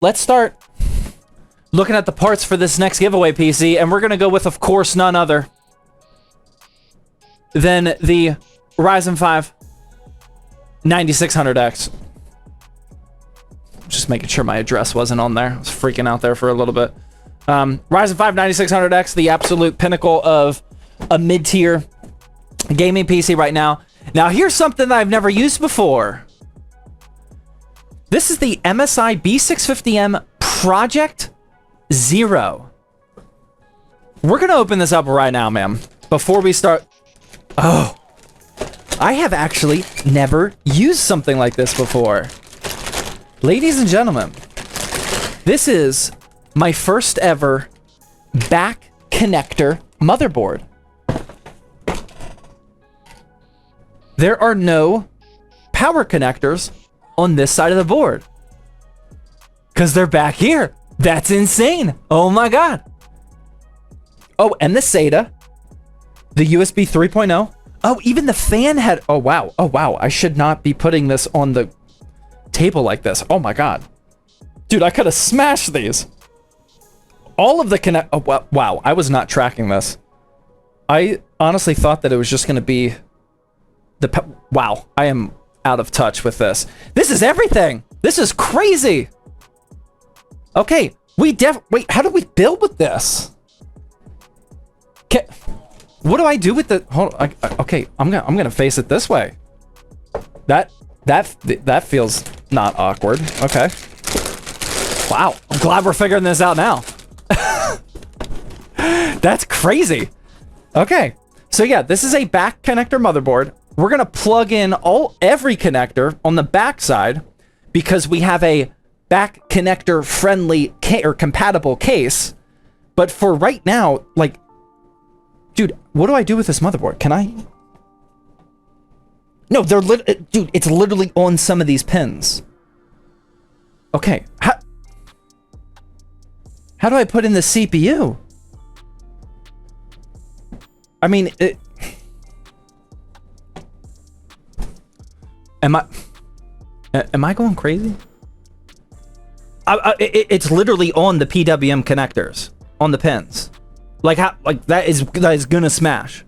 let's start looking at the parts for this next giveaway PC, and we're going to go with, of course, none other than the Ryzen 5 9600X. Just making sure my address wasn't on there. I was freaking out there for a little bit. Ryzen 5 9600X, the absolute pinnacle of a mid-tier gaming PC right now. Now, here's something that I've never used before. This is the MSI B650M Project Zero. We're going to open this up right now, ma'am. Before we start... Oh. I have actually never used something like this before. Ladies and gentlemen, this is my first ever back connector motherboard. There are no power connectors on this side of the board because they're back here. That's insane. Oh my God. Oh, and the SATA, the USB 3.0. Oh, even the fan had, oh wow. Oh wow. I should not be putting this on the table like this. Oh my God. Dude, I could have smashed these. All of the oh wow. I was not tracking this. I honestly thought that it was just going to be wow. I am out of touch with this. This is everything. This is crazy. Okay. Wait, how do we build with this? What do I do with the, hold on, okay, I'm gonna face it this way. That feels not awkward. Okay. Wow, I'm glad we're figuring this out now. That's crazy. Okay, so yeah, this is a back connector motherboard. We're gonna plug in every connector on the back side because we have a back connector friendly or compatible case. But for right now, like, dude, what do I do with this motherboard? Can I? No, dude, it's literally on some of these pins. Okay, how do I put in the CPU? I mean, am I going crazy? It's literally on the PWM connectors, on the pins. Like how, like that is gonna smash.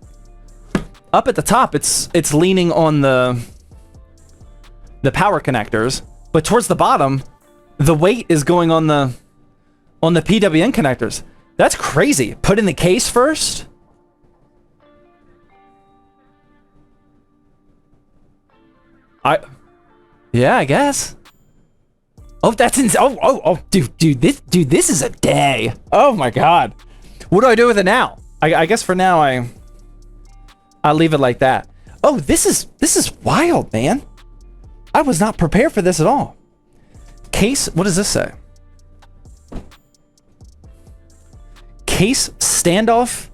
Up at the top, it's leaning on the power connectors, but towards the bottom, the weight is going on the PWM connectors. That's crazy. Put in the case first. Yeah, I guess. Oh, that's insane. Oh, dude, this is a day. Oh my God. What do I do with it now? I guess for now I'll leave it like that. Oh, this is wild, man. I was not prepared for this at all. Case, what does this say? Case standoff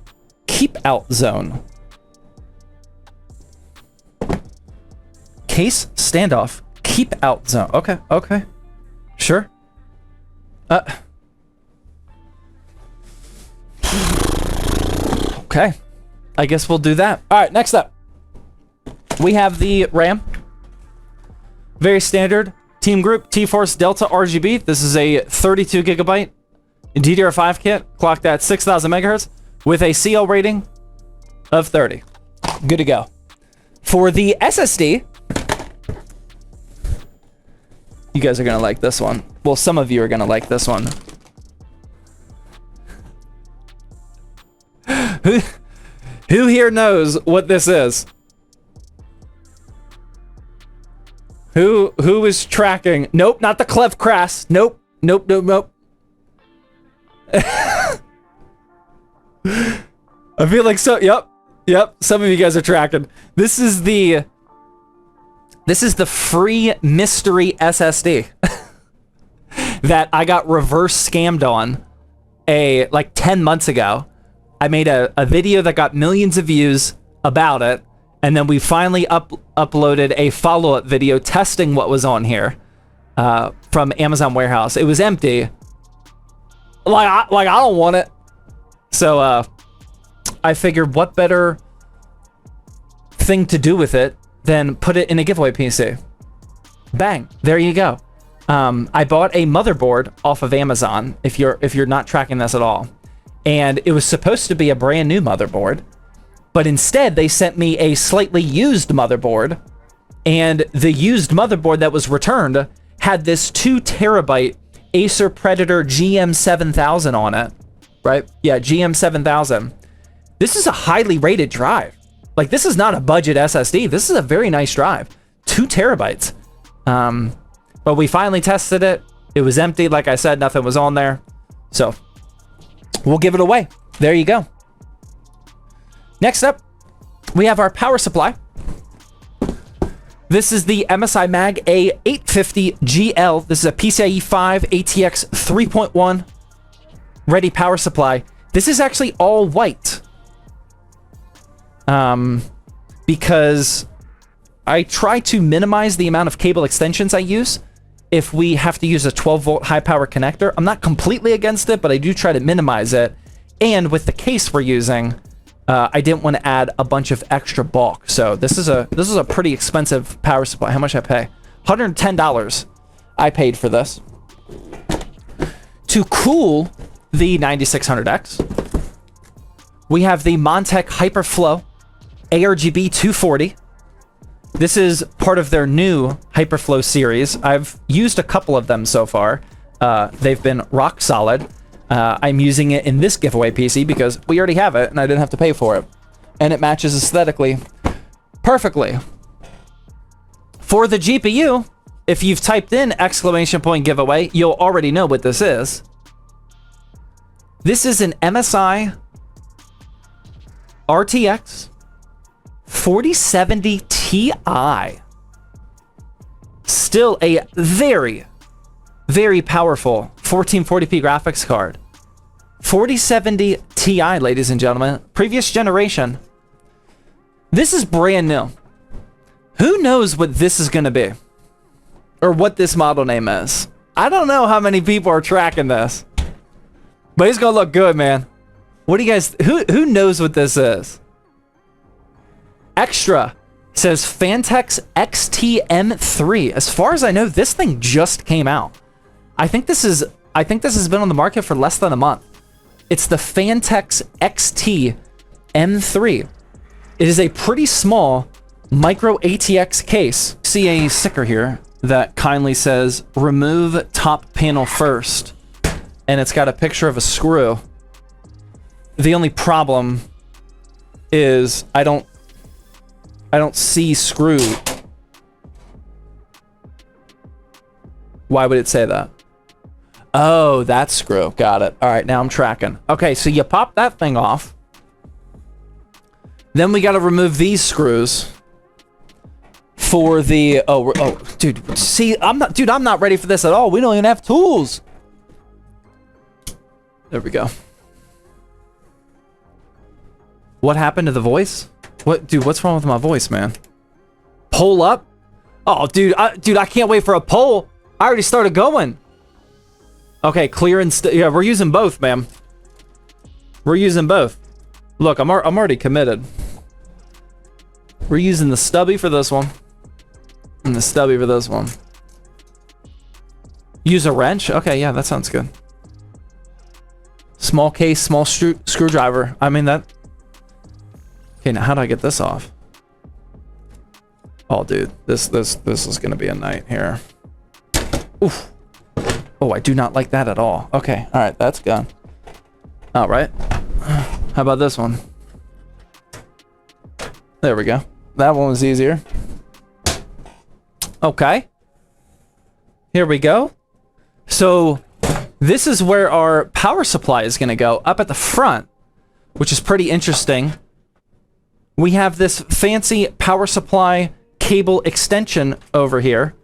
keep out zone. Case standoff keep out zone. Okay. Sure. Okay. I guess we'll do that. All right, next up. We have the RAM. Very standard. Team Group T-Force Delta RGB. This is a 32 gigabyte DDR5 kit, clocked at 6,000 megahertz with a CL rating of 30. Good to go. For the SSD, you guys are going to like this one. Well, some of you are going to like this one. Who here knows what this is? Who is tracking? Nope, not the Clef Crass. Nope. I feel like so. Yep. Some of you guys are tracking. This is the free mystery SSD that I got reverse scammed on like 10 months ago. I made a video that got millions of views about it, and then we finally uploaded a follow-up video testing what was on here from Amazon Warehouse. It was empty. Like I don't want it. So I figured what better thing to do with it than put it in a giveaway PC. Bang, there you go. I bought a motherboard off of Amazon, if you're not tracking this at all. And it was supposed to be a brand new motherboard, but instead they sent me a slightly used motherboard, and the used motherboard that was returned had this 2 terabyte Acer Predator GM7000 on it, right? Yeah, GM7000. This is a highly rated drive. Like, this is not a budget SSD. This is a very nice drive. 2 terabytes. But we finally tested it. It was empty. Like I said, nothing was on there. So we'll give it away. There you go. Next up, we have our power supply. This is the MSI Mag A850GL. This is a PCIe 5 ATX 3.1 ready power supply. This is actually all white. Because I try to minimize the amount of cable extensions I use if we have to use a 12-volt high-power connector. I'm not completely against it, but I do try to minimize it. And with the case we're using, I didn't want to add a bunch of extra bulk. So this is a pretty expensive power supply. How much I pay? $110 I paid for this. To cool the 9600X, we have the Montech Hyperflow ARGB 240. This is part of their new Hyperflow series. I've used a couple of them so far. They've been rock solid. I'm using it in this giveaway PC because we already have it and I didn't have to pay for it. And it matches aesthetically perfectly. For the GPU, if you've typed in !giveaway, you'll already know what this is. This is an MSI RTX 4070 Ti. Still a very, very powerful 1440p graphics card. 4070 Ti, ladies and gentlemen. Previous generation. This is brand new. Who knows what this is going to be? Or what this model name is. I don't know how many people are tracking this. But it's going to look good, man. What do you guys... Who knows what this is? Extra says Phanteks XT M3. As far as I know, this thing just came out. I think this has been on the market for less than a month. It's the Phanteks XT M3. It is a pretty small micro ATX case. See a sticker here that kindly says remove top panel first, and it's got a picture of a screw. The only problem is I don't see screw. Why would it say that? Oh, that screw. Got it. All right, now I'm tracking. Okay, so you pop that thing off. Then we got to remove these screws for the... Oh, dude. See, I'm not ready for this at all. We don't even have tools. There we go. What happened to the voice? What, dude, what's wrong with my voice, man? Pull up? Oh, dude, I can't wait for a poll. I already started going. Okay, clear and... Yeah, we're using both, man. We're using both. Look, I'm already committed. We're using the stubby for this one. And the stubby for this one. Use a wrench? Okay, yeah, that sounds good. Small case, small screwdriver. I mean, that... Okay, now how do I get this off? Oh, dude, this is gonna be a night here. Oof. Oh, I do not like that at all. Okay, all right, that's gone. All right. How about this one? There we go. That one was easier. Okay. Here we go. So this is where our power supply is gonna go, up at the front, which is pretty interesting. We have this fancy power supply cable extension over here.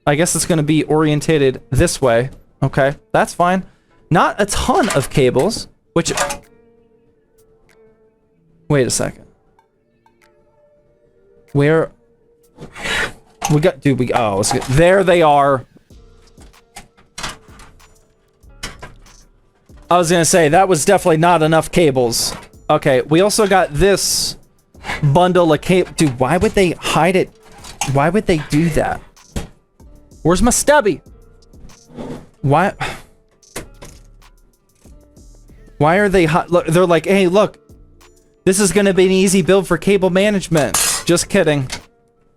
I guess it's going to be orientated this way. Okay, that's fine. Not a ton of cables, which... Wait a second. Where... We got... Dude, oh, let's get... There they are. I was going to say, that was definitely not enough cables. Okay, we also got this bundle of cable. Dude, why would they hide it? Why would they do that? Where's my stubby? Why are they hot? Look, they're like, hey, look, this is going to be an easy build for cable management. Just kidding.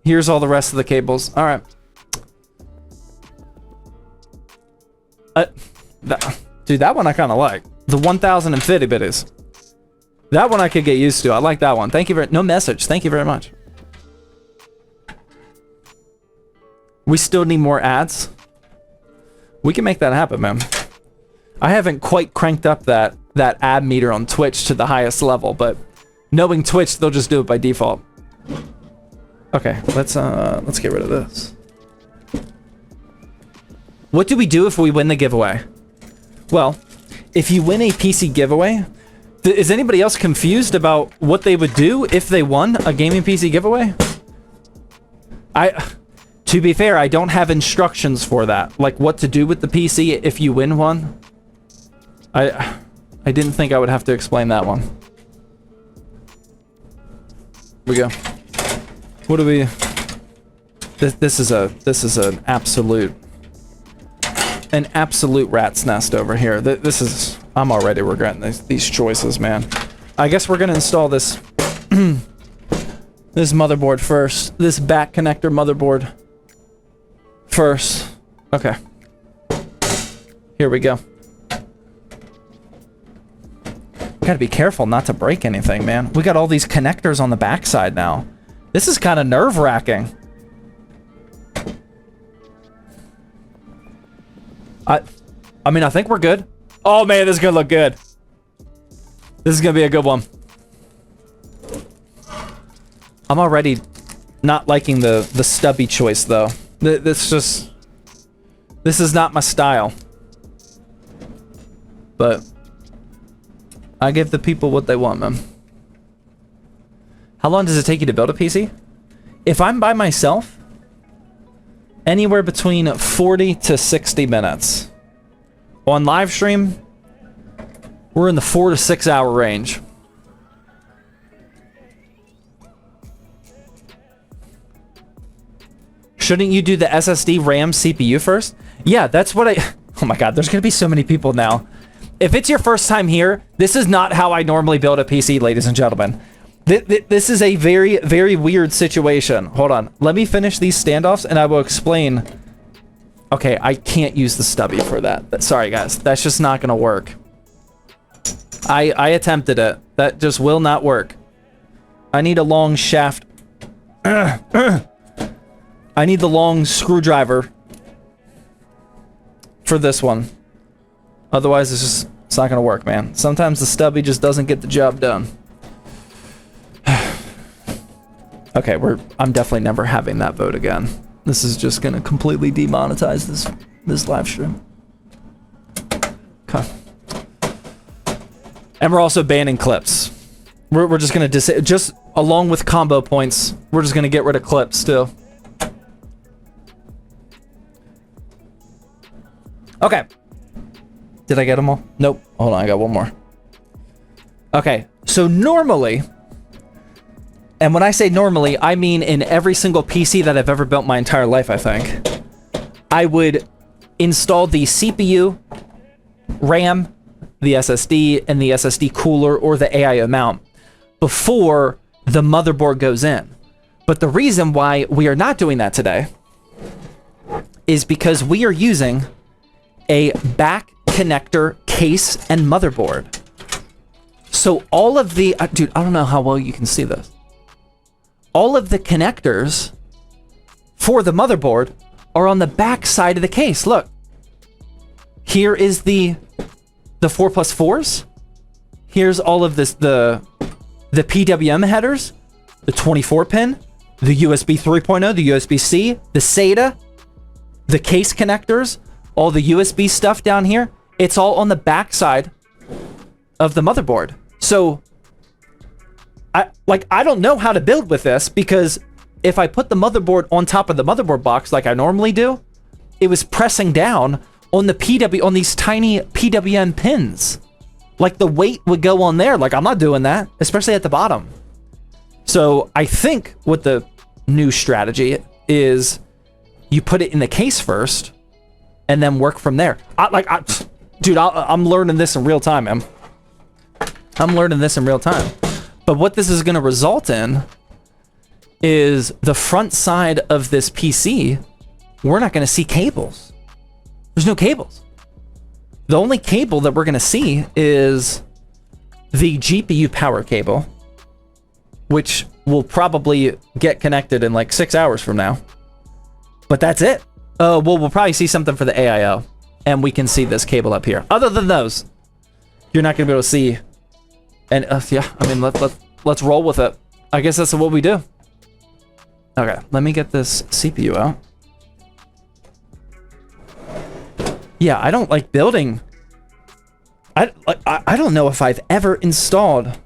Here's all the rest of the cables. All right. Dude, that one I kind of like. The 1050 bitties. That one I could get used to. I like that one. Thank you very... No message. Thank you very much. We still need more ads. We can make that happen, man. I haven't quite cranked up that ad meter on Twitch to the highest level, but knowing Twitch, they'll just do it by default. Okay, let's get rid of this. What do we do if we win the giveaway? Well, if you win a PC giveaway, is anybody else confused about what they would do if they won a gaming PC giveaway? To be fair, I don't have instructions for that. Like what to do with the PC if you win one. I didn't think I would have to explain that one. Here we go. What do we... This is an absolute rat's nest over here. This is... I'm already regretting these choices, man. I guess we're gonna install this this motherboard first. This back connector motherboard first. Okay. Here we go. Gotta be careful not to break anything, man. We got all these connectors on the backside now. This is kind of nerve-wracking. I mean, I think we're good. Oh man, this is gonna look good. This is gonna be a good one. I'm already not liking the stubby choice though. This is not my style. But I give the people what they want, man. How long does it take you to build a PC? If I'm by myself, anywhere between 40 to 60 minutes. On live stream, we're in the 4 to 6 hour range. Shouldn't you do the SSD, RAM, CPU first? Yeah, that's what I... Oh my god, there's gonna be so many people now. If it's your first time here, this is not how I normally build a PC, ladies and gentlemen. This is a very, very weird situation. Hold on. Let me finish these standoffs and I will explain. Okay, I can't use the stubby for that. Sorry, guys. That's just not going to work. I attempted it. That just will not work. I need a long shaft. I need the long screwdriver for this one. Otherwise, it's not going to work, man. Sometimes the stubby just doesn't get the job done. Okay, I'm definitely never having that vote again. This is just gonna completely demonetize this live stream. Okay. And we're also banning clips. We're just gonna just along with combo points, we're just gonna get rid of clips too. Okay. Did I get them all? Nope. Hold on, I got one more. Okay, so normally, and when I say normally, I mean in every single PC that I've ever built my entire life, I think, I would install the CPU, RAM, the SSD, and the SSD cooler or the AIO mount before the motherboard goes in. But the reason why we are not doing that today is because we are using a back connector case and motherboard. So all of the... dude, I don't know how well you can see this. All of the connectors for the motherboard are on the back side of the case. Look. Here is the 4+4s. Here's all of this, the PWM headers, the 24 pin, the USB 3.0, the USB-C, the SATA, the case connectors, all the USB stuff down here. It's all on the back side of the motherboard. So I don't know how to build with this, because if I put the motherboard on top of the motherboard box like I normally do, it was pressing down on on these tiny PWM pins. Like the weight would go on there. Like I'm not doing that, especially at the bottom. So I think what the new strategy is you put it in the case first, and then work from there. Dude, I'm learning this in real time, man. I'm learning this in real time. But what this is going to result in is the front side of this PC, we're not going to see cables. There's no cables. The only cable that we're going to see is the GPU power cable, which will probably get connected in like 6 hours from now. But that's it. Well, we'll probably see something for the AIO, and we can see this cable up here. Other than those, you're not going to be able to see. And yeah, I mean, let's roll with it. I guess that's what we do. Okay, let me get this CPU out. Yeah, I don't like building. I don't know if I've ever installed.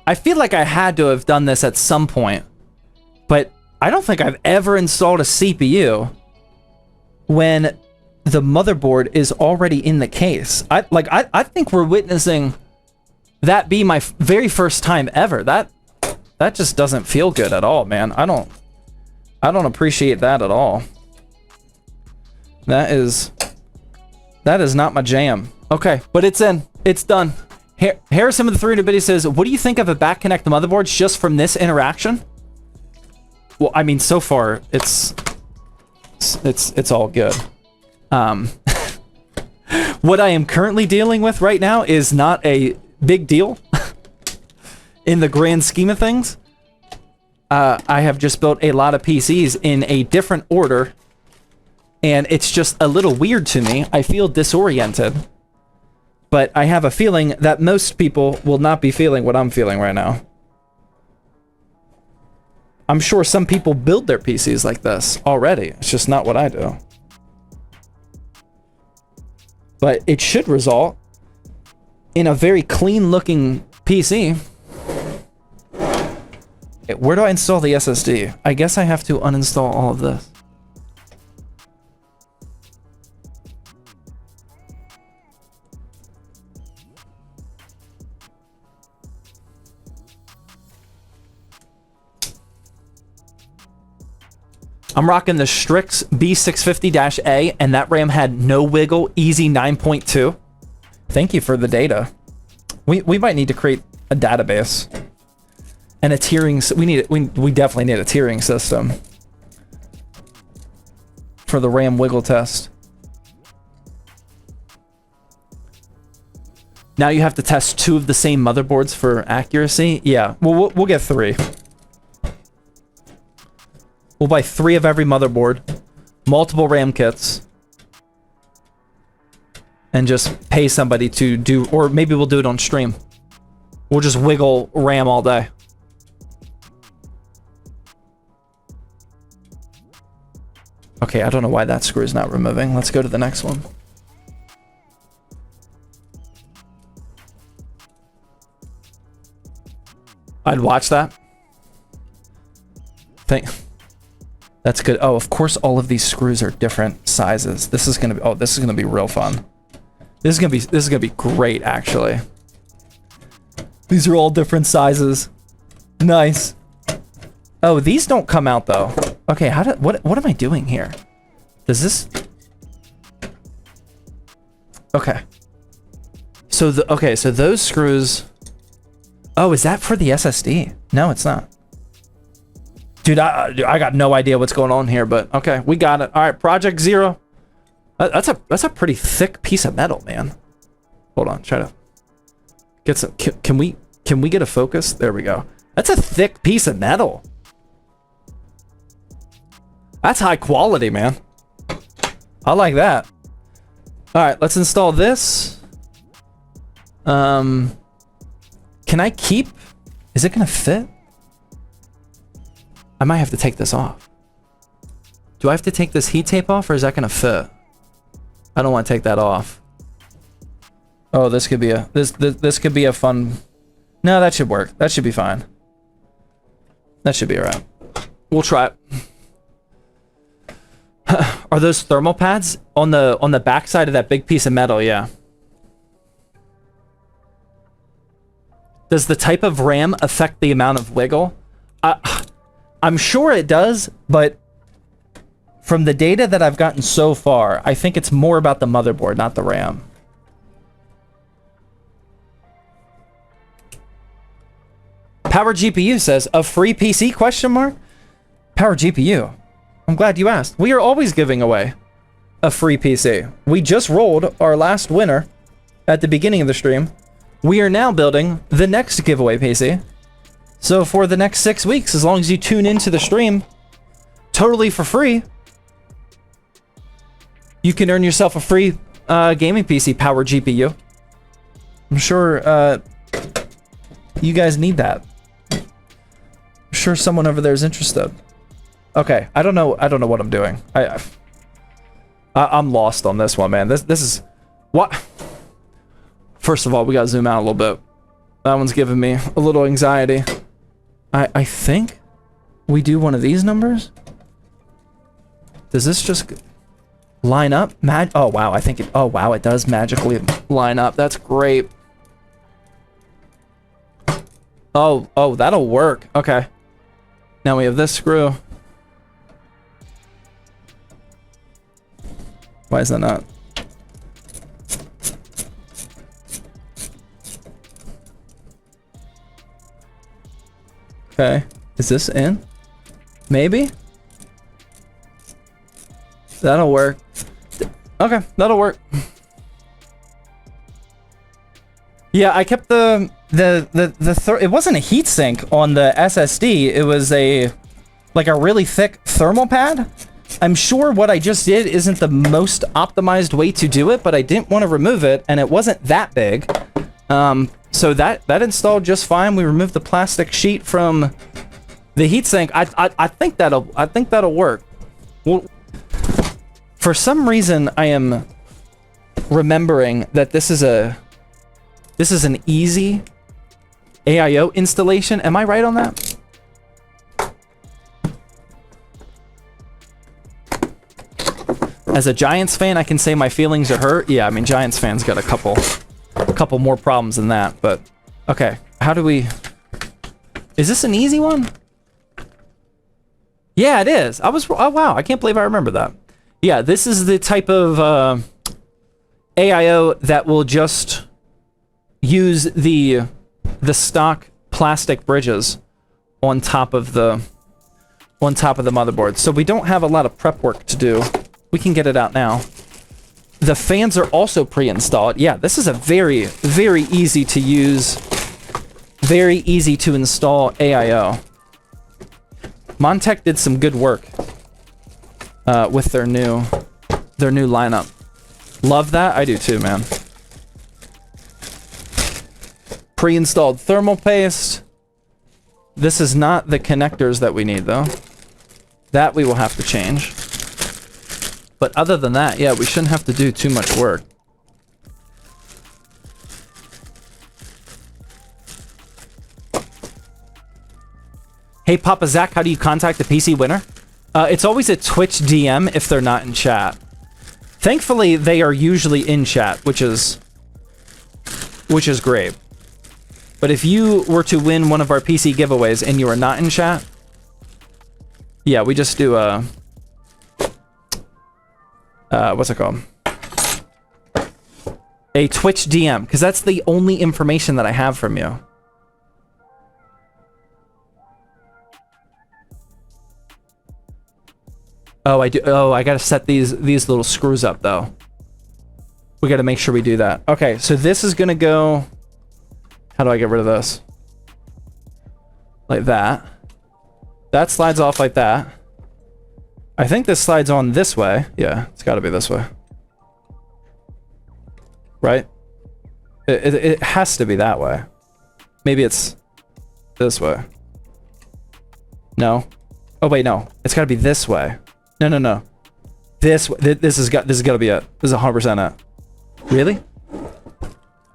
I feel like I had to have done this at some point, but I don't think I've ever installed a CPU when the motherboard is already in the case. I think we're witnessing that be my very first time ever. That just doesn't feel good at all, man. I don't appreciate that at all. That is not my jam. Okay, but it's in. It's done. Harrison with the 300 biddy says, what do you think of a back connect the motherboards just from this interaction? Well, I mean, so far it's all good. What I am currently dealing with right now is not a big deal in the grand scheme of things. I have just built a lot of PCs in a different order, and it's just a little weird to me. I feel disoriented, but I have a feeling that most people will not be feeling what I'm feeling right now. I'm sure some people build their PCs like this already. It's just not what I do. But it should result in a very clean looking PC. Where do I install the SSD? I guess I have to uninstall all of this. I'm rocking the Strix B650-A, and that RAM had no wiggle, easy 9.2. Thank you for the data. We might need to create a database and a tiering. We definitely need a tiering system for the RAM wiggle test. Now you have to test 2 of the same motherboards for accuracy. Yeah, well, we'll get 3. We'll buy 3 of every motherboard, multiple RAM kits, and just pay somebody to do, or maybe we'll do it on stream. We'll just wiggle RAM all day. Okay, I don't know why that screw is not removing. Let's go to the next one. I'd watch that. That's good. Oh, of course, all of these screws are different sizes. This is gonna be. Oh, this is gonna be real fun. This is gonna be great, actually. These are all different sizes. Nice. Oh, these don't come out though. Okay, what am I doing here? Does this? Okay. So so those screws. Oh, is that for the SSD? No, it's not. Dude, I got no idea what's going on here, but okay, we got it. All right, Project Zero. That's a pretty thick piece of metal, man. Hold on, try to get some. Can we get a focus? There we go. That's a thick piece of metal. That's high quality, man. I like that. All right, let's install this. Can I keep? Is it gonna fit? I might have to take this off. Do I have to take this heat tape off, or is that gonna fit? I don't want to take that off. Oh, this could be a this could be a fun. No, that should work. That should be fine. That should be alright. We'll try it. Are those thermal pads on the back side of that big piece of metal? Yeah. Does the type of RAM affect the amount of wiggle? I'm sure it does, but from the data that I've gotten so far, I think it's more about the motherboard, not the RAM. Power GPU says, a free PC question mark? Power GPU. I'm glad you asked. We are always giving away a free PC. We just rolled our last winner at the beginning of the stream. We are now building the next giveaway PC. So for the next 6 weeks, as long as you tune into the stream, totally for free, you can earn yourself a free gaming PC Power GPU. I'm sure you guys need that. I'm sure someone over there is interested. Okay, I don't know what I'm doing. I'm lost on this one, man. This is what. First of all, we gotta zoom out a little bit. That one's giving me a little anxiety. I think we do one of these numbers. Does this just line up? Oh wow, I think it. Oh wow, it does magically line up. That's great. Oh, that'll work. Okay. Now we have this screw. Why is that not? Okay. Is this in? Maybe? That'll work. Okay, that'll work. Yeah, I kept it wasn't a heatsink on the SSD. It was like a really thick thermal pad. I'm sure what I just did isn't the most optimized way to do it, but I didn't want to remove it, and it wasn't that big. So that installed just fine. We removed the plastic sheet from the heatsink. I think that'll work. Well, for some reason, I am remembering that this is an easy AIO installation. Am I right on that? As a Giants fan, I can say my feelings are hurt. Yeah, I mean, Giants fans got a couple more problems than that, but okay. How do we... Is this an easy one? Yeah, it is. Oh, wow. I can't believe I remember that. Yeah, this is the type of AIO that will just use the stock plastic bridges on top of the motherboard. So we don't have a lot of prep work to do. We can get it out now. The fans are also pre-installed. Yeah, this is a very, very easy to use, very easy to install AIO. Montech did some good work with their new lineup. Love that. I do too, man. Pre-installed thermal paste. This is not the connectors that we need, though. That we will have to change. But other than that, yeah, we shouldn't have to do too much work. Hey, Papa Zach, how do you contact the PC winner? It's always a Twitch DM if they're not in chat. Thankfully, they are usually in chat, which is great. But if you were to win one of our PC giveaways and you are not in chat, yeah, we just do what's it called? A Twitch DM, because that's the only information that I have from you. Oh, I do. Oh, I gotta set these little screws up though. We gotta make sure we do that. Okay, so this is gonna go. How do I get rid of this? Like that. That slides off like that. I think this slides on this way. Yeah, it's gotta be this way. Right? It has to be that way. Maybe it's this way. No. Oh wait, no. It's gotta be this way. No. This has gotta be it. This is 100% it. Really?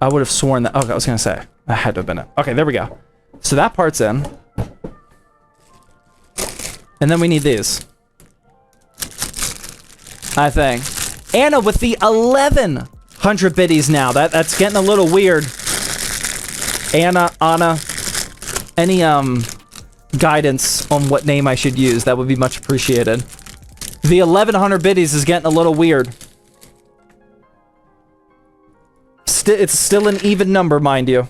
I would have sworn that. Okay, I was gonna say. I had to have been it. Okay, there we go. So that part's in. And then we need these. I think. Anna with the 1100 biddies now. That's getting a little weird. Anna. Any guidance on what name I should use, that would be much appreciated. The 1100 biddies is getting a little weird. It's still an even number, mind you.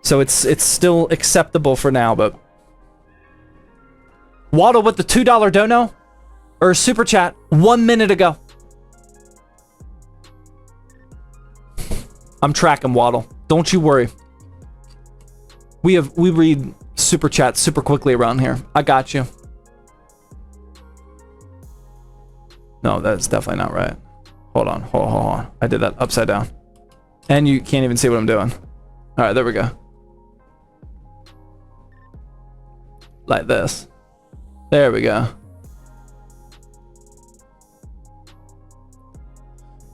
So it's still acceptable for now, but... Waddle with the $2 dono? Or super chat 1 minute ago. I'm tracking Waddle. Don't you worry. We read super chats super quickly around here. I got you. No, that's definitely not right. Hold on. I did that upside down. And you can't even see what I'm doing. All right, there we go. Like this. There we go.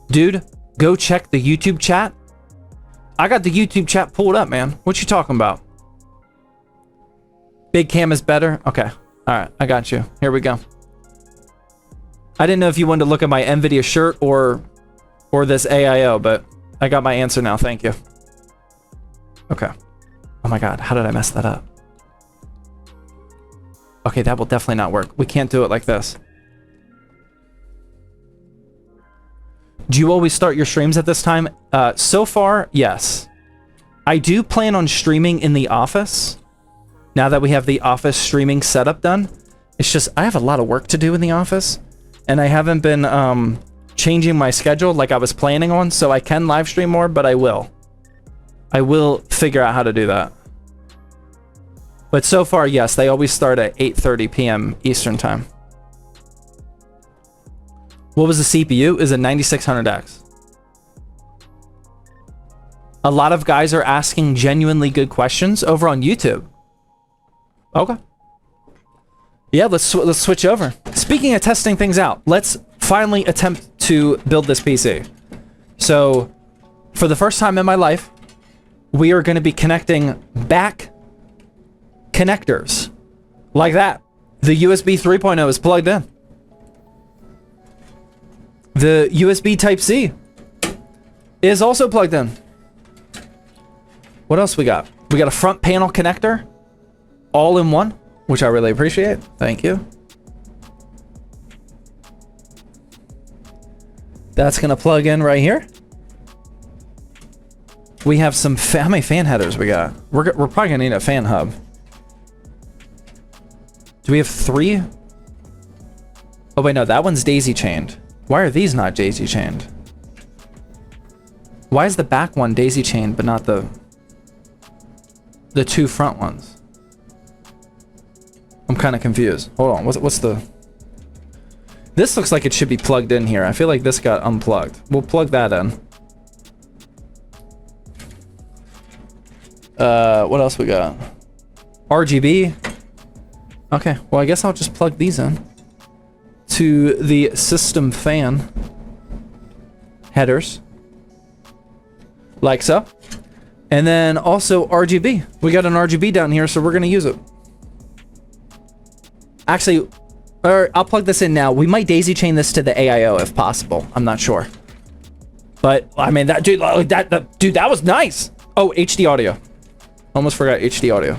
Dude, go check the YouTube chat. I got the YouTube chat pulled up, man. What you talking about? Big cam is better? Okay. All right, I got you. Here we go. I didn't know if you wanted to look at my NVIDIA shirt or this AIO, but I got my answer now. Thank you. Okay. Oh my God, how did I mess that up? Okay, that will definitely not work. We can't do it like this. Do you always start your streams at this time? So far, yes. I do plan on streaming in the office. Now that we have the office streaming setup done. It's just, I have a lot of work to do in the office. And I haven't been changing my schedule like I was planning on. So I can live stream more, but I will. I will figure out how to do that. But so far, yes, they always start at 8:30 p.m. Eastern time. What was the CPU? Is a 9600X. A lot of guys are asking genuinely good questions over on YouTube. Okay. Yeah, let's switch over. Speaking of testing things out, let's finally attempt to build this PC. So, for the first time in my life, we are going to be connecting back connectors like that. The USB 3.0 is plugged in. The USB Type-C is also plugged in. What else we got? We got a front panel connector, all in one, which I really appreciate. Thank you. That's gonna plug in right here. We have some, how many fan headers we got? We're probably gonna need a fan hub. Do we have 3? Oh wait, no, that one's daisy chained. Why are these not daisy chained? Why is the back one daisy chained, but not the 2 front ones? I'm kind of confused. Hold on, what's the... This looks like it should be plugged in here. I feel like this got unplugged. We'll plug that in. What else we got? RGB. Okay, well I guess I'll just plug these in to the system fan headers, like so. And then also RGB. We got an RGB down here, so we're gonna use it. Actually, I'll plug this in now. We might daisy chain this to the AIO if possible. I'm not sure. But I mean, that dude, dude, that was nice. Oh, HD audio. Almost forgot HD audio.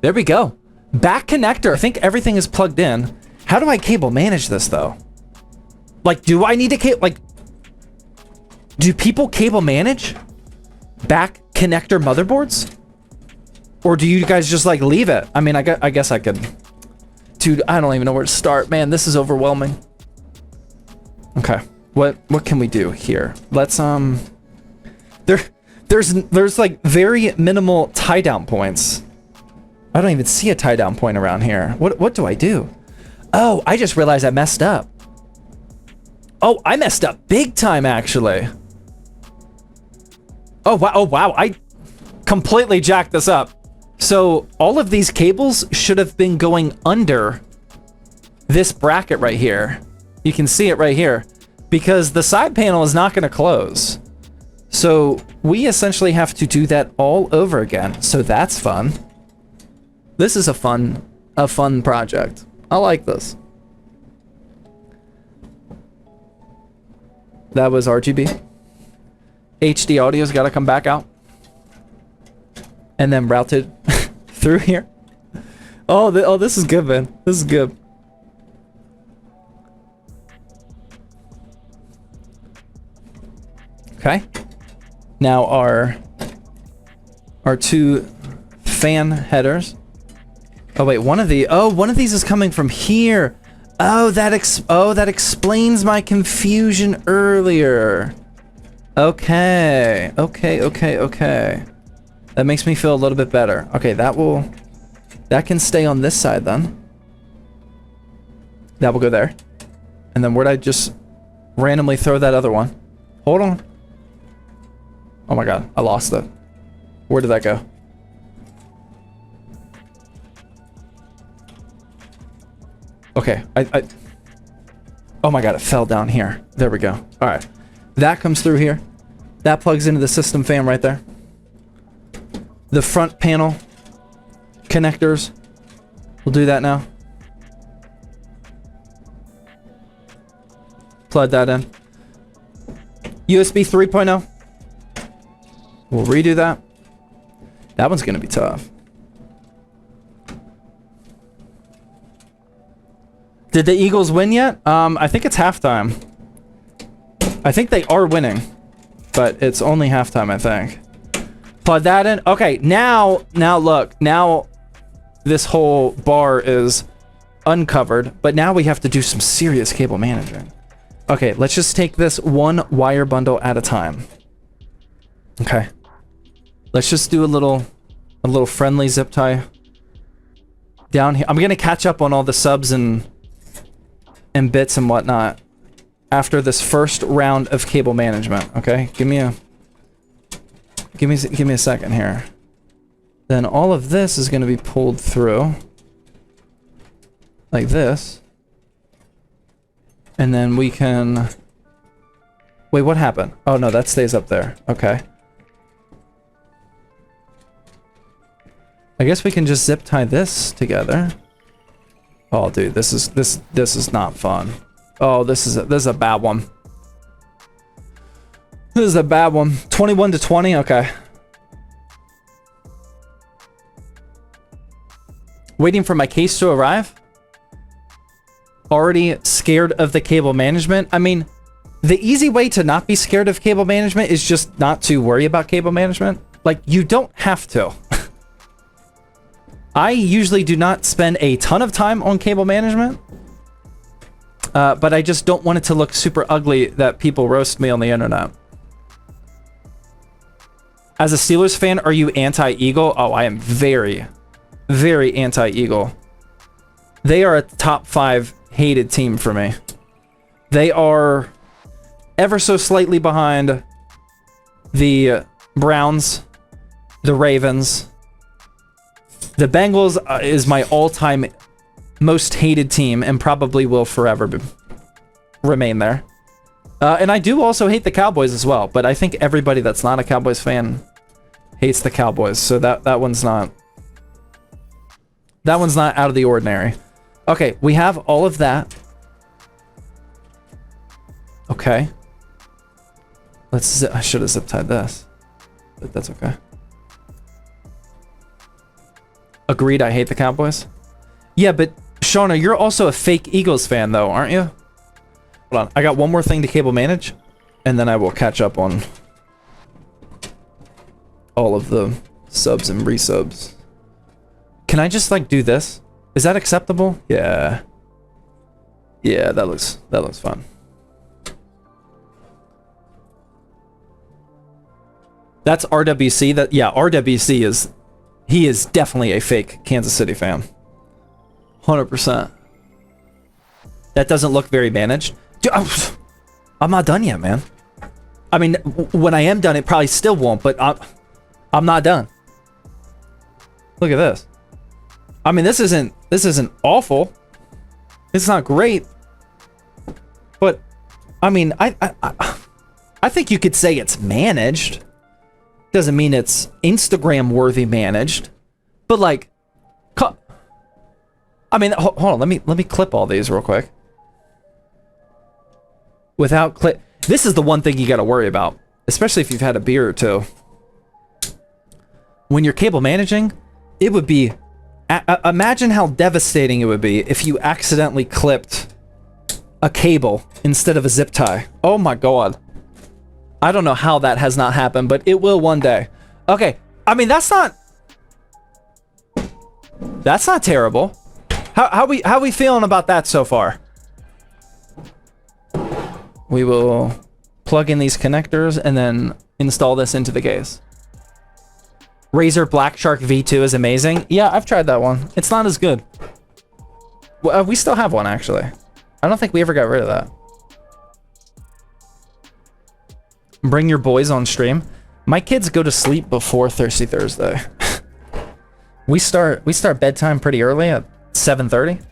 There we go. Back connector. I think everything is plugged in. How do I cable manage this though? Like, do I need to cable, like, do people cable manage back connector motherboards? Or do you guys just like leave it? I mean, I guess I could. Dude, I don't even know where to start, man. This is overwhelming. Okay. What can we do here? Let's there's like very minimal tie down points. I don't even see a tie down point around here. What do I do? Oh, I just realized I messed up. Oh, I messed up big time actually. Oh wow, I completely jacked this up. So all of these cables should have been going under this bracket right here. You can see it right here because the side panel is not going to close. So we essentially have to do that all over again. So that's fun. This is a fun project. I like this. That was RGB. HD audio's got to come back out. And then routed through here. Oh, this is good, man. This is good. Okay. Now our two fan headers. Oh wait, one of these is coming from here. Oh, that explains my confusion earlier. Okay. That makes me feel a little bit better. Okay, that can stay on this side then. That will go there. And then where'd I just randomly throw that other one? Hold on. Oh my god, I lost it. Where did that go? Okay, oh my god, it fell down here. There we go. Alright. That comes through here. That plugs into the system fan right there. The front panel connectors. We'll do that now. Plug that in. USB 3.0. We'll redo that. That one's gonna be tough. Did the Eagles win yet? I think it's halftime. I think they are winning, but it's only halftime, I think. Plug that in. Okay, now look. Now this whole bar is uncovered, but now we have to do some serious cable management. Okay, let's just take this one wire bundle at a time. Okay. Let's just do a little friendly zip tie down here. I'm gonna catch up on all the subs and bits and whatnot after this first round of cable management. Okay, give me a second here. Then all of this is gonna be pulled through like this, and then we can. Wait, what happened? Oh no, that stays up there. Okay. I guess we can just zip tie this together. Oh, dude, this is not fun. Oh, this is a bad one. This is a bad one. 21 to 20. Okay. Waiting for my case to arrive. Already scared of the cable management. I mean, the easy way to not be scared of cable management is just not to worry about cable management. Like, you don't have to. I usually do not spend a ton of time on cable management, but I just don't want it to look super ugly that people roast me on the internet. As a Steelers fan, are you anti-Eagle? Oh, I am very, very anti-Eagle. They are a top 5 hated team for me. They are ever so slightly behind the Browns, the Ravens. The Bengals is my all-time most hated team and probably will forever remain there. And I do also hate the Cowboys as well, but I think everybody that's not a Cowboys fan hates the Cowboys, so that one's not out of the ordinary. Okay, we have all of that. Okay. I should have zip tied this, but that's okay. Agreed, I hate the Cowboys. Yeah, but Shauna, you're also a fake Eagles fan though, aren't you? Hold on, I got one more thing to cable manage, and then I will catch up on all of the subs and resubs. Can I just like do this? Is that acceptable? Yeah. Yeah, that looks fun. That's RWC. Yeah, RWC is. He is definitely a fake Kansas City fan. 100%. That doesn't look very managed. Dude, I'm not done yet, man. I mean, when I am done, it probably still won't, but I'm not done. Look at this. I mean, this isn't awful. It's not great. But, I mean, I think you could say it's managed. Doesn't mean it's Instagram worthy managed, but like, I mean, hold on, let me clip all these real quick. Without clip, this is the one thing you got to worry about. especially if you've had a beer or two. When you're cable managing, it would be... imagine how devastating it would be if you accidentally clipped a cable instead of a zip tie. Oh my god. I don't know how that has not happened, but it will one day. Okay, I mean, that's not terrible. How we feeling about that so far? We will plug in these connectors and then install this into the case. Razer Black Shark V2 is amazing. Yeah, I've tried that one. It's not as good. Well, we still have one, actually. I don't think we ever got rid of that. Bring your boys on stream. My kids go to sleep before Thirsty Thursday. we start bedtime pretty early at 7:30.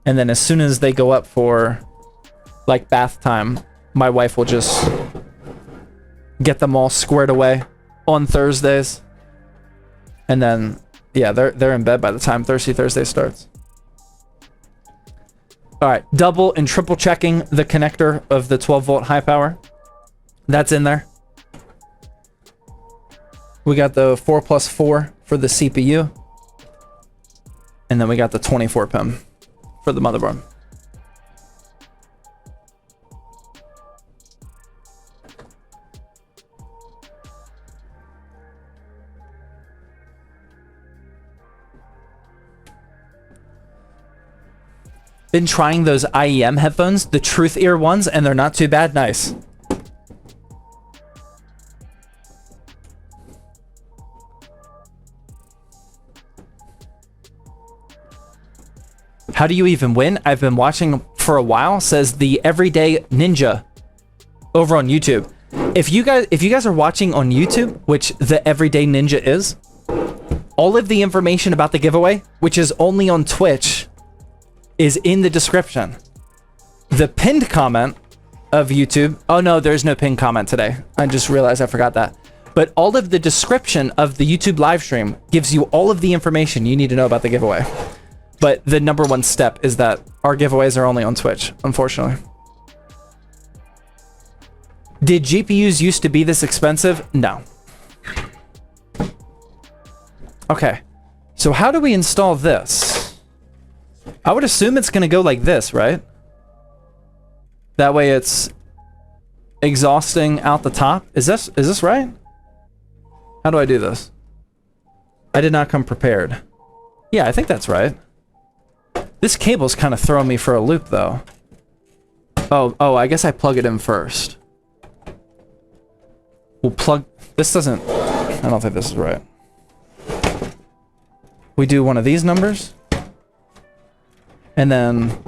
And then as soon as they go up for like bath time, my wife will just get them all squared away on Thursdays. And then yeah, they're in bed by the time Thirsty Thursday starts. All right, double and triple checking the connector of the 12-volt high power. That's in there. We got the 4+4 for the CPU. And then we got the 24 pin for the motherboard. Been trying those IEM headphones, the Truth Ear ones, and they're not too bad. Nice. How do you even win? I've been watching for a while, says the Everyday Ninja over on YouTube. If you guys are watching on YouTube, which the Everyday Ninja is, all of the information about the giveaway, which is only on Twitch, is in the description. The pinned comment of YouTube... Oh no, there's no pinned comment today. I just realized I forgot that. But all of the description of the YouTube live stream gives you all of the information you need to know about the giveaway. But the number one step is that our giveaways are only on Twitch, unfortunately. Did GPUs used to be this expensive? No. Okay. So how do we install this? I would assume it's going to go like this, right? That way it's exhausting out the top. Is this right? How do I do this? I did not come prepared. Yeah, I think that's right. This cable's kind of throwing me for a loop, though. Oh, I guess I plug it in first. We'll plug... This doesn't... I don't think this is right. We do one of these numbers. And then...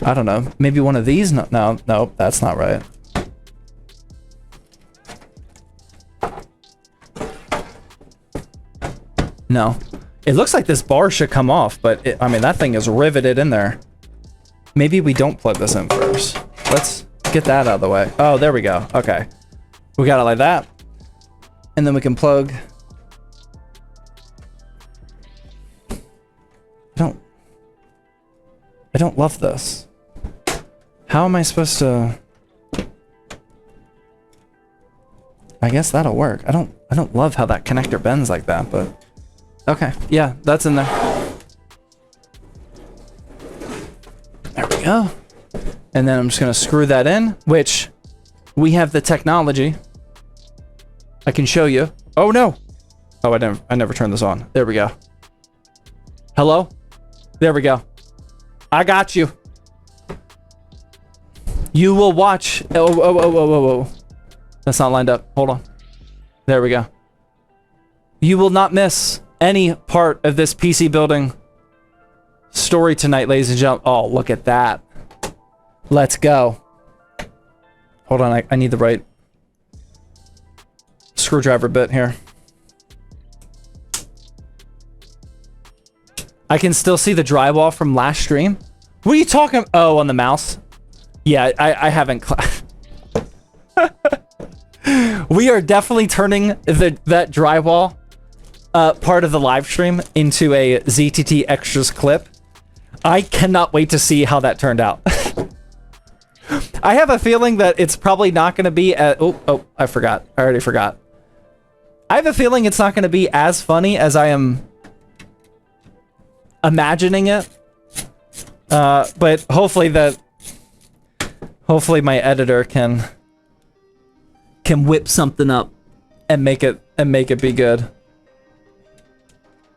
I don't know. Maybe one of these... No, that's not right. No. It looks like this bar should come off, but I mean, that thing is riveted in there. Maybe we don't plug this in first. Let's get that out of the way. Oh, there we go. Okay. We got it like that. And then we can plug... I don't love this. How am I supposed to... I guess that'll work. I don't love how that connector bends like that, but... Okay, yeah, that's in there. There we go. And then I'm just gonna screw that in, which we have the technology. I can show you. Oh no! Oh, I never turned this on. There we go. Hello? There we go. I got you. You will watch. Oh. That's not lined up. Hold on. There we go. You will not miss any part of this PC building story tonight, ladies and gentlemen. Oh, look at that. Let's go. Hold on, I need the right screwdriver bit here. I can still see the drywall from last stream. What are you talking? Oh, on the mouse? Yeah, I haven't... We are definitely turning that drywall part of the live stream into a ZTT Extras clip. I cannot wait to see how that turned out. I have a feeling that it's probably not going to be oh, I forgot. I already forgot. I have a feeling it's not going to be as funny as I am imagining it. But hopefully my editor can whip something up and make it be good.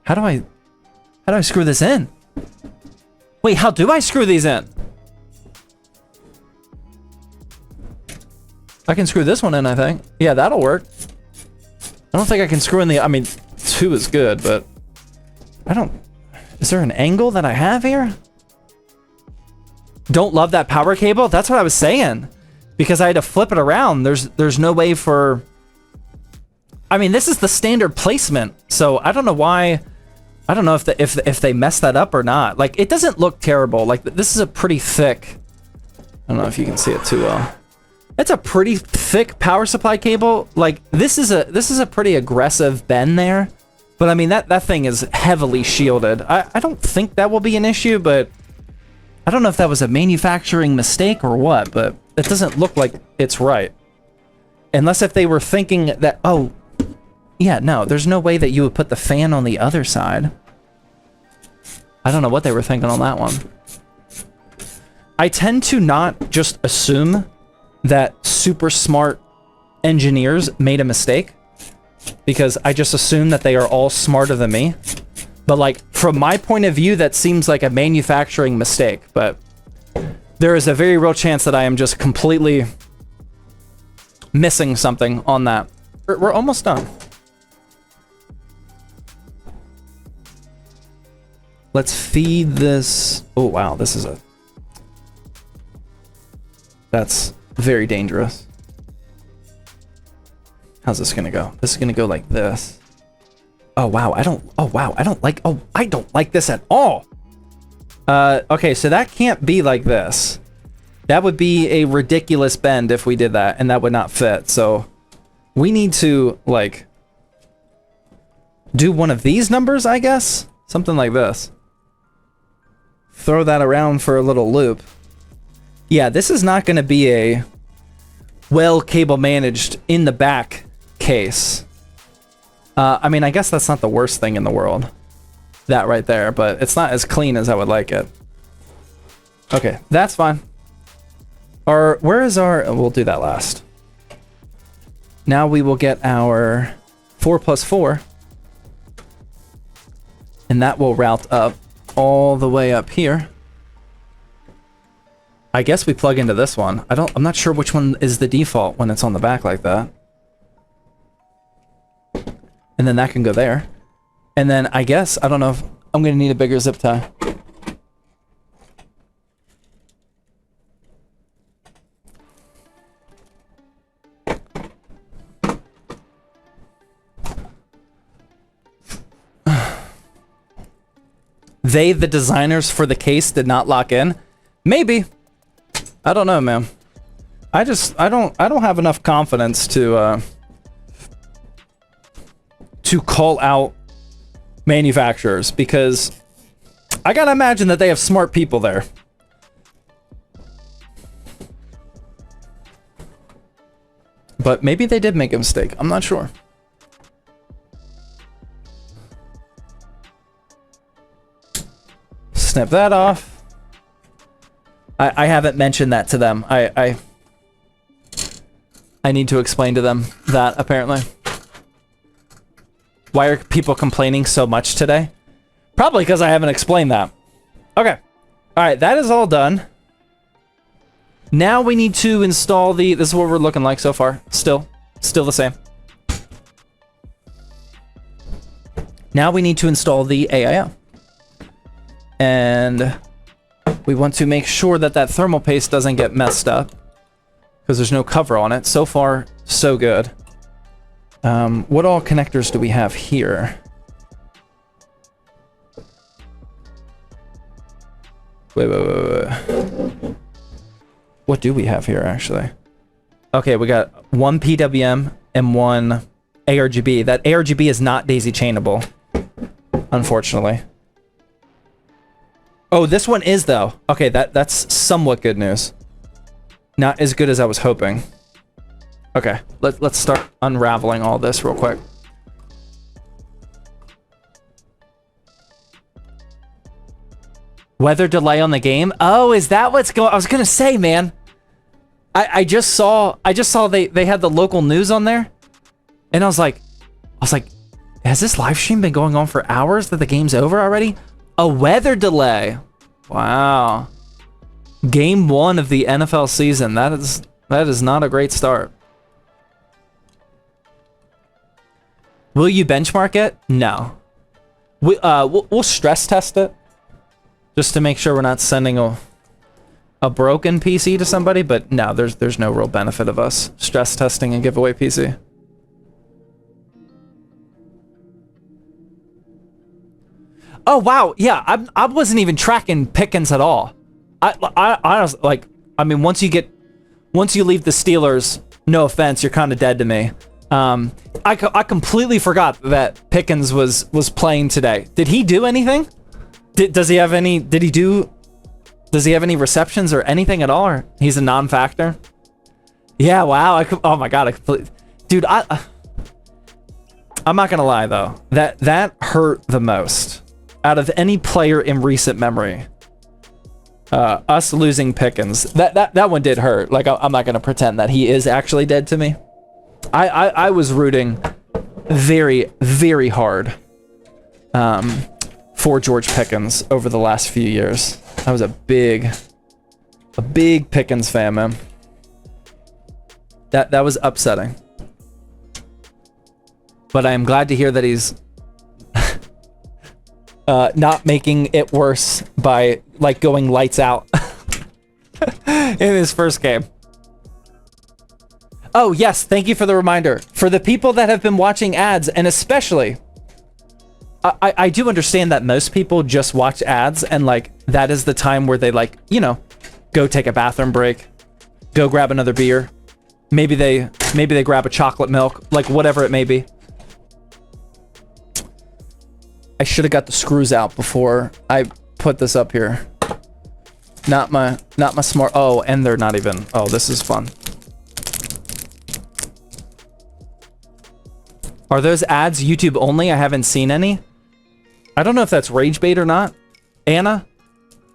How do I screw this in? Wait, how do I screw these in? I can screw this one in, I think. Yeah, that'll work. I don't think I can screw in I mean, 2 is good, but is there an angle that I have here? Don't love that power cable? That's what I was saying. Because I had to flip it around. There's no way for... I mean, this is the standard placement, so I don't know why... I don't know if they messed that up or not. Like, it doesn't look terrible. Like, this is a pretty thick... I don't know if you can see it too well. It's a pretty thick power supply cable. Like, this is a pretty aggressive bend there. But I mean, that thing is heavily shielded. I don't think that will be an issue, but I don't know if that was a manufacturing mistake or what, but it doesn't look like it's right. Unless if they were thinking that, oh, yeah, no, there's no way that you would put the fan on the other side. I don't know what they were thinking on that one. I tend to not just assume that super smart engineers made a mistake, because I just assume that they are all smarter than me. But like, from my point of view, that seems like a manufacturing mistake, but there is a very real chance that I am just completely missing something on that. We're almost done. Let's feed this. Oh, wow. That's very dangerous. How's this gonna go? This is gonna go like this. Oh, wow. I don't like this at all. Okay, so that can't be like this. That would be a ridiculous bend if we did that, and that would not fit. So we need to, like, do one of these numbers, I guess? Something like this. Throw that around for a little loop. Yeah, this is not going to be a well cable managed in the back case. I mean, I guess that's not the worst thing in the world. That right there, but it's not as clean as I would like it. Okay, that's fine. Where is our... We'll do that last. Now we will get our 4+4. And that will route up all the way up here. I guess we plug into this one. I'm not sure which one is the default when it's on the back like that. And then that can go there. And then I guess, I don't know if I'm going to need a bigger zip tie. They, the designers for the case, did not lock in. Maybe. I don't know, man. I don't have enough confidence to call out manufacturers, because I gotta imagine that they have smart people there. But maybe they did make a mistake. I'm not sure. Snip that off. I haven't mentioned that to them. I need to explain to them that, apparently. Why are people complaining so much today? Probably because I haven't explained that. Okay. Alright, that is all done. Now we need to install the... This is what we're looking like so far. Still the same. Now we need to install the AIO. And we want to make sure that that thermal paste doesn't get messed up, because there's no cover on it. So far, so good. What all connectors do we have here? Wait. What do we have here, actually? Okay, we got one PWM and one ARGB. That ARGB is not daisy chainable, unfortunately. Oh, this one is, though. Okay, that's somewhat good news. Not as good as I was hoping. Okay, let's start unraveling all this real quick. Weather delay on the game? Oh, is that what's going? I was gonna say, man. I just saw they had the local news on there, and I was like, has this live stream been going on for hours that the game's over already? A weather delay. Wow. Game 1 of the NFL season. That is not a great start. Will you benchmark it? No. We'll stress test it just to make sure we're not sending a broken PC to somebody, but no, there's no real benefit of us stress testing a giveaway PC. Oh wow, yeah, I wasn't even tracking Pickens at all. I was like, I mean, once you leave the Steelers, no offense, you're kind of dead to me. I completely forgot that Pickens was playing today. Did he do anything? Does he have any receptions or anything at all? Or he's a non-factor? Yeah, wow. Oh my god, dude, I'm not gonna lie though. That hurt the most out of any player in recent memory. Us losing Pickens. That one did hurt. Like, I'm not gonna pretend that he is actually dead to me. I was rooting very, very hard for George Pickens over the last few years. I was a big Pickens fan, man. That was upsetting. But I am glad to hear that he's not making it worse by like going lights out in his first game. Oh yes, thank you for the reminder. For the people that have been watching ads, and especially, I do understand that most people just watch ads and like that is the time where they like, you know, go take a bathroom break, go grab another beer, maybe they grab a chocolate milk, like whatever it may be. I should have got the screws out before I put this up here. Not my smart. Oh, and they're not even. Oh, this is fun. Are those ads YouTube only? I haven't seen any. I don't know if that's rage bait or not, Anna,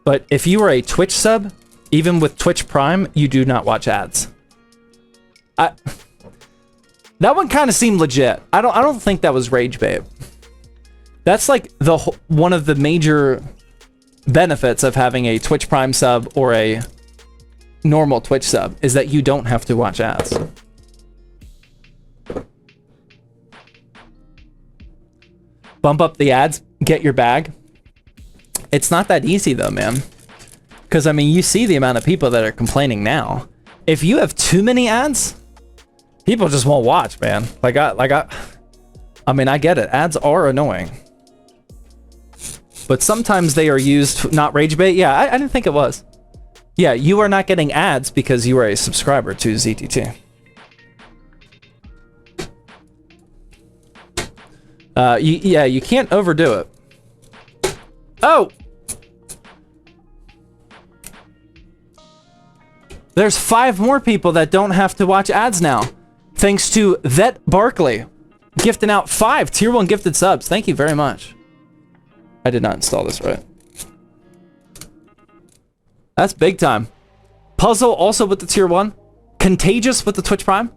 but if you are a Twitch sub, even with Twitch Prime, you do not watch ads. That one kind of seemed legit. I don't think that was rage bait. That's like one of the major benefits of having a Twitch Prime sub or a normal Twitch sub is that you don't have to watch ads. Bump up the ads, get your bag. It's not that easy though, man. Because I mean, you see the amount of people that are complaining now. If you have too many ads, people just won't watch, man. I mean, I get it. Ads are annoying. But sometimes they are used, not rage bait. Yeah, I didn't think it was. Yeah, you are not getting ads because you are a subscriber to ZTT. Yeah, you can't overdo it. Oh! There's 5 more people that don't have to watch ads now. Thanks to Vet Barkley. Gifting out 5 tier 1 gifted subs. Thank you very much. I did not install this right. That's big time. Puzzle also with the tier 1. Contagious with the Twitch Prime.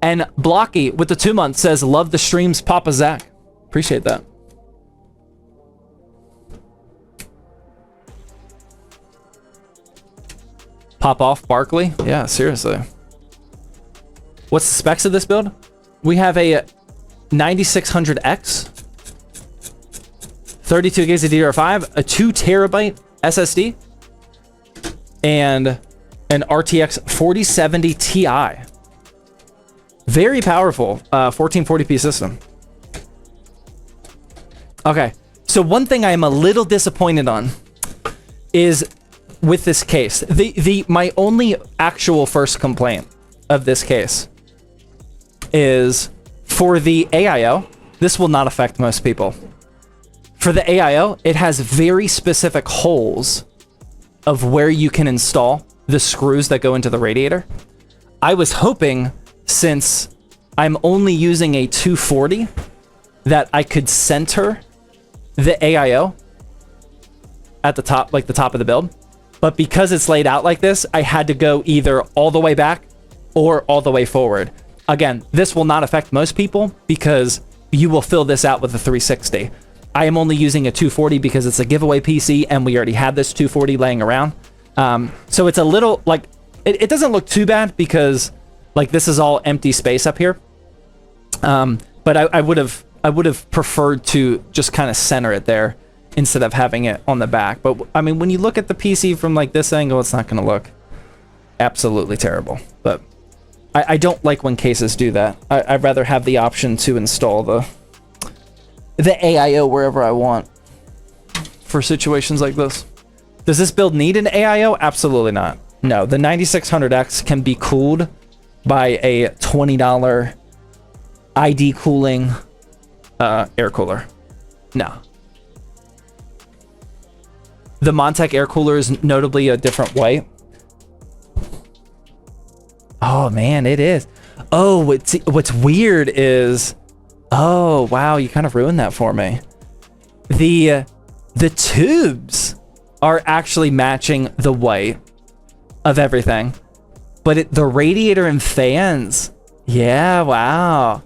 And Blocky with the 2 months says, love the streams, Papa Zach. Appreciate that. Pop off Barkley? Yeah, seriously. What's the specs of this build? We have a 9600X, 32 gigs of DDR5, a 2 terabyte SSD, and an RTX 4070 Ti. Very powerful 1440p system. Okay, so one thing I am a little disappointed on is with this case. My only actual first complaint of this case is for the AIO, this will not affect most people. For the AIO, it has very specific holes of where you can install the screws that go into the radiator. I was hoping, since I'm only using a 240, that I could center the AIO at the top, like the top of the build. But because it's laid out like this, I had to go either all the way back or all the way forward. Again, this will not affect most people because you will fill this out with a 360. I am only using a 240 because it's a giveaway PC and we already had this 240 laying around. So it's a little, like, it doesn't look too bad because, like, this is all empty space up here. But I would have preferred to just kind of center it there instead of having it on the back. But I mean, when you look at the PC from like this angle, it's not going to look absolutely terrible. But I don't like when cases do that. I'd rather have the option to install the AIO wherever I want for situations like this. Does this build need an AIO? Absolutely not. No, the 9600X can be cooled by a $20 ID cooling air cooler. No. The Montech air cooler is notably a different way. Oh man, it is. Oh, what's weird is, oh wow, you kind of ruined that for me. The tubes are actually matching the white of everything, but the radiator and fans, yeah, wow.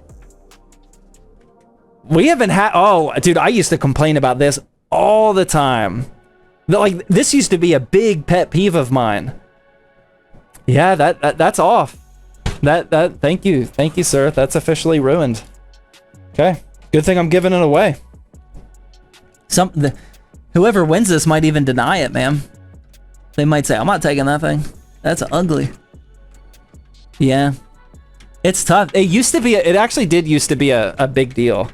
We haven't had, oh dude, I used to complain about this all the time. Like, this used to be a big pet peeve of mine. Yeah, that's off. Thank you, sir. That's officially ruined. Okay, good thing I'm giving it away. Whoever wins this might even deny it, man. They might say, I'm not taking that thing. That's ugly. Yeah, it's tough. It used to be, it actually did used to be a big deal.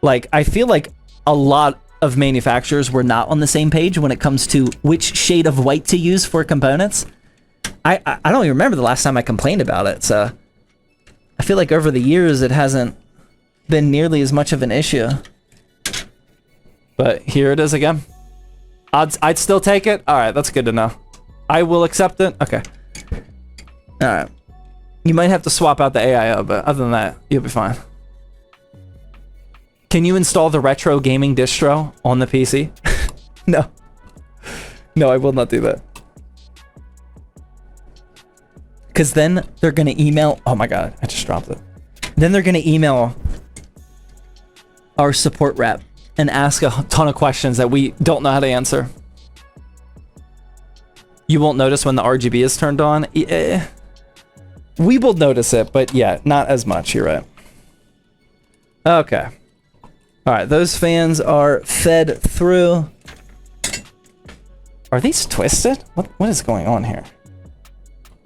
Like, I feel like a lot of manufacturers were not on the same page when it comes to which shade of white to use for components. I don't even remember the last time I complained about it, so I feel like over the years it hasn't been nearly as much of an issue. But here it is again. I'd still take it. All right, that's good to know. I will accept it. Okay. All right. You might have to swap out the AIO, but other than that, you'll be fine. Can you install the retro gaming distro on the PC? No. No, I will not do that. Because then they're going to email... Oh my god, I just dropped it. Then they're going to email our support rep and ask a ton of questions that we don't know how to answer. You won't notice when the RGB is turned on. We will notice it, but yeah, not as much. You're right. Okay. All right, those fans are fed through. Are these twisted? What is going on here?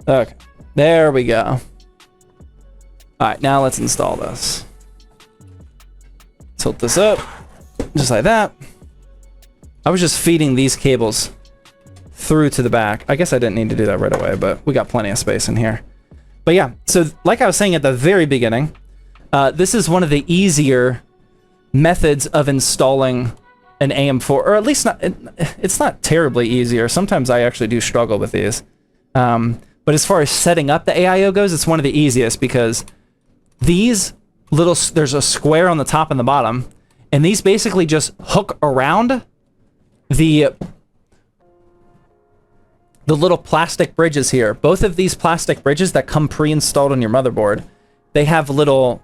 Okay, there we go. All right, now let's install this. Tilt this up, just like that. I was just feeding these cables through to the back. I guess I didn't need to do that right away, but we got plenty of space in here. But yeah, so like I was saying at the very beginning, this is one of the easier methods of installing an AM4, or at least it's not terribly easier. Sometimes I actually do struggle with these. But as far as setting up the AIO goes, it's one of the easiest because these there's a square on the top and the bottom, and these basically just hook around the little plastic bridges here. Both of these plastic bridges that come pre-installed on your motherboard, they have little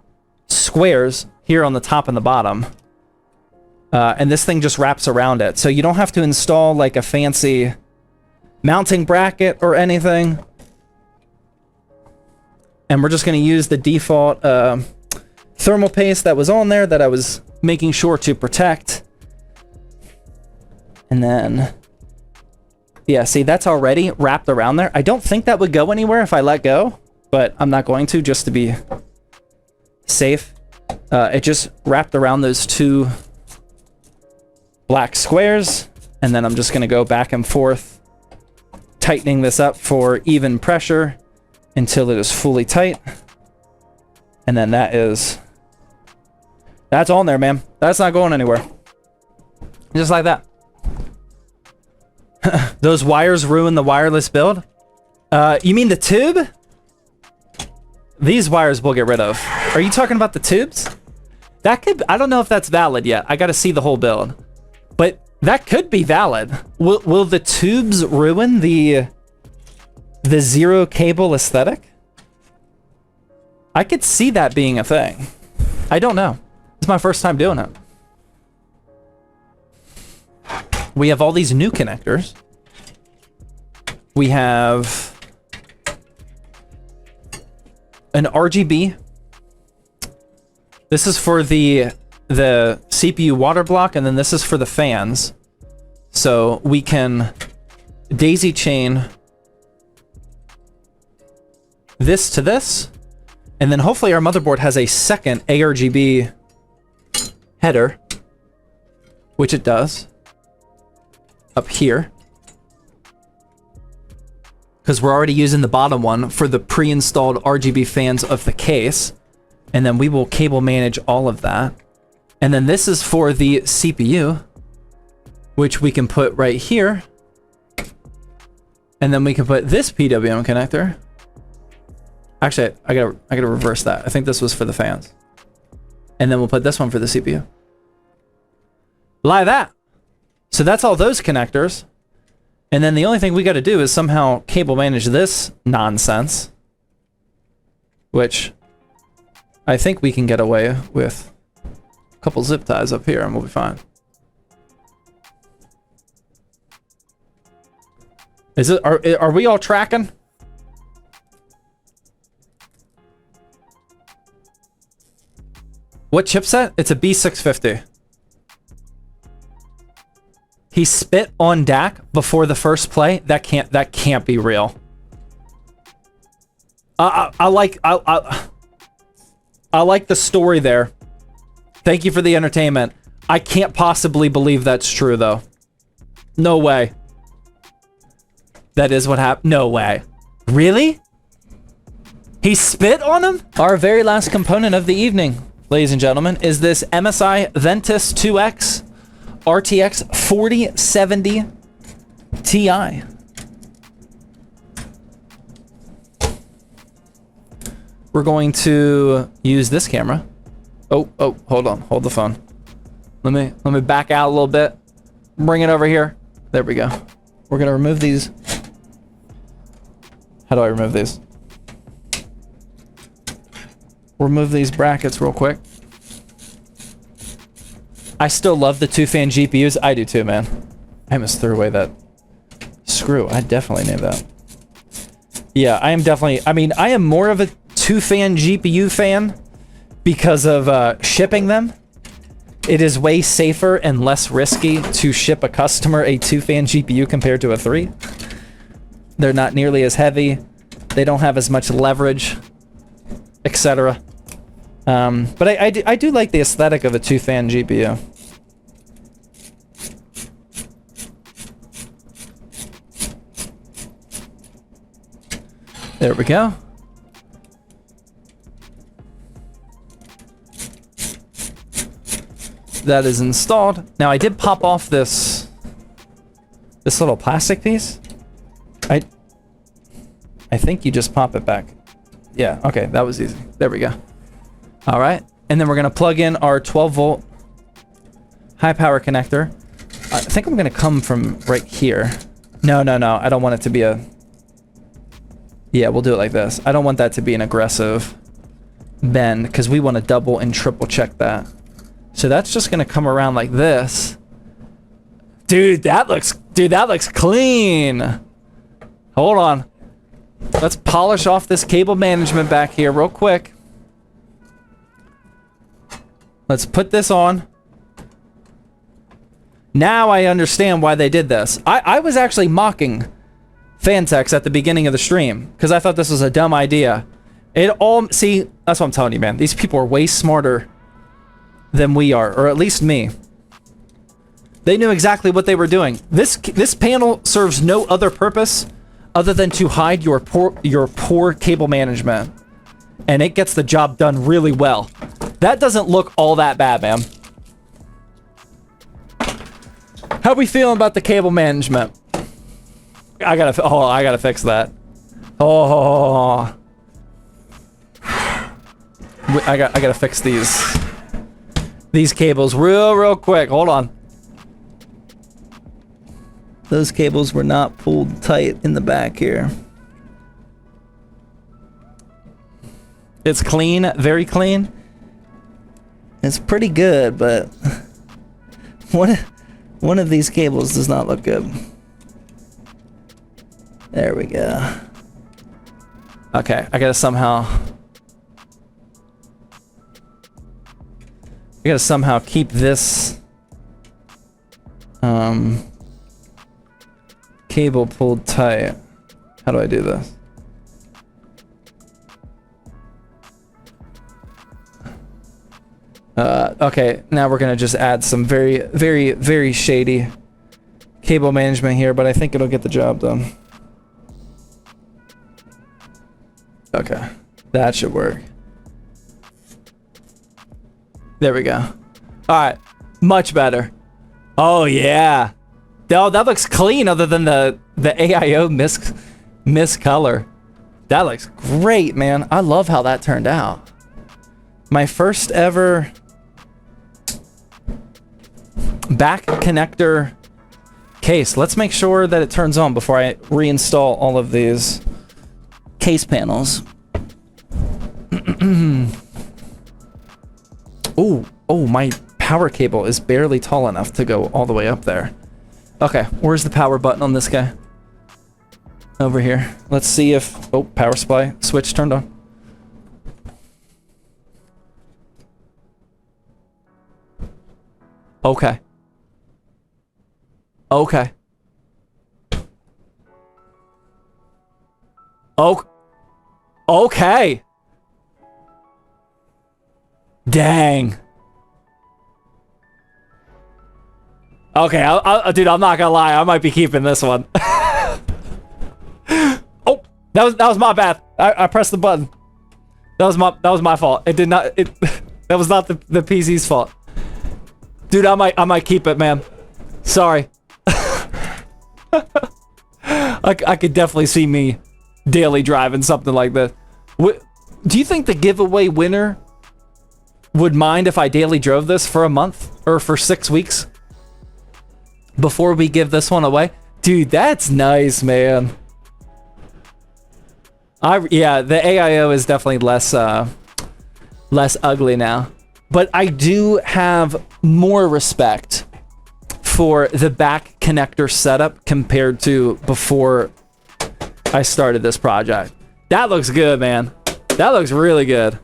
squares here on the top and the bottom. And this thing just wraps around it. So you don't have to install like a fancy mounting bracket or anything. And we're just going to use the default thermal paste that was on there that I was making sure to protect. And then, yeah, see, that's already wrapped around there. I don't think that would go anywhere if I let go, but I'm not going to, just to be safe. It just wrapped around those two black squares, and then I'm just going to go back and forth, tightening this up for even pressure until it is fully tight. And then that's on there, man. That's not going anywhere. Just like that. Those wires ruin the wireless build. You mean the tube? These wires we'll get rid of. Are you talking about the tubes? That could, I don't know if that's valid yet. I gotta see the whole build. But that could be valid. Will the tubes ruin the zero cable aesthetic? I could see that being a thing. I don't know. It's my first time doing it. We have all these new connectors. We have an RGB. This is for the CPU water block, and then this is for the fans. So we can daisy chain this to this, and then hopefully our motherboard has a second ARGB header, which it does, up here. Because we're already using the bottom one for the pre-installed RGB fans of the case. And then we will cable manage all of that. And then this is for the CPU, which we can put right here. And then we can put this PWM connector. Actually, I gotta reverse that. I think this was for the fans. And then we'll put this one for the CPU. Like that. So that's all those connectors. And then the only thing we got to do is somehow cable manage this nonsense, which I think we can get away with a couple zip ties up here and we'll be fine. Is it, are we all tracking? What chipset? It's a B650. He spit on Dak before the first play. That can't be real. I like the story there. Thank you for the entertainment. I can't possibly believe that's true though. No way. That is what happened. No way. Really? He spit on him? Our very last component of the evening, ladies and gentlemen, is this MSI Ventus 2X RTX 4070 Ti. We're going to use this camera. Oh, hold on. Hold the phone. Let me back out a little bit. Bring it over here. There we go. We're going to remove these. How do I remove these? Remove these brackets real quick. I still love the 2-fan GPUs. I do too, man. I almost threw away that screw. I definitely named that. Yeah, I am definitely... I mean, I am more of a 2-fan GPU fan because of shipping them. It is way safer and less risky to ship a customer a 2-fan GPU compared to a 3. They're not nearly as heavy. They don't have as much leverage, etc. But I do like the aesthetic of a 2-fan GPU. There we go. That is installed. Now I did pop off this little plastic piece. I think you just pop it back. Yeah, okay, that was easy. There we go. All right, and then we're gonna plug in our 12-volt high power connector. I think I'm gonna come from right here. No, I don't want it to be a... Yeah, we'll do it like this. I don't want that to be an aggressive bend because we want to double and triple check that. So that's just gonna come around like this. Dude, that looks clean. Hold on. Let's polish off this cable management back here real quick. Let's put this on. Now I understand why they did this. I was actually mocking Phanteks at the beginning of the stream because I thought this was a dumb idea. See, that's what I'm telling you, man. These people are way smarter than we are, or at least me. They knew exactly what they were doing. This panel serves no other purpose other than to hide your poor cable management, and it gets the job done really well. That doesn't look all that bad, man. How we feeling about the cable management? I gotta fix that. Oh. I gotta fix these cables real quick. Hold on. Those cables were not pulled tight in the back here. It's clean, very clean. It's pretty good, but one of these cables does not look good. There we go. Okay, I gotta somehow keep this cable pulled tight. How do I do this? Okay, now we're gonna just add some very shady cable management here, but I think it'll get the job done. Okay, that should work. There we go. All right, much better. Oh yeah. Oh, that looks clean other than the AIO miscolor. That looks great, man. I love how that turned out. My first ever back connector case. Let's make sure that it turns on before I reinstall all of these case panels. Oh, my power cable is barely tall enough to go all the way up there. Okay, where's the power button on this guy? Over here. Let's see if... Oh, power supply. Switch turned on. Okay. Okay. Okay. Dang. Okay, dude, I'm not gonna lie. I might be keeping this one. Oh, that was my bad. I pressed the button. That was my fault. It did not. That was not the PC's fault. Dude, I might keep it, man. Sorry. I could definitely see me daily driving something like this. Do you think the giveaway winner would mind if I daily drove this for a month or for 6 weeks before we give this one away? Dude, that's nice, man. Yeah, the AIO is definitely less ugly now, but I do have more respect for the back connector setup compared to before I started this project. That looks good, man. That looks really good.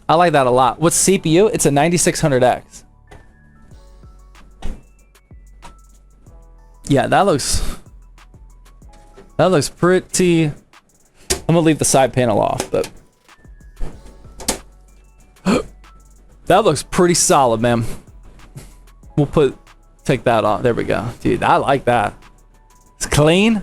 I like that a lot. What's CPU? It's a 9600X. Yeah, that looks pretty... I'm gonna leave the side panel off, but that looks pretty solid, man. We'll take that off. There we go. Dude, I like that. It's clean.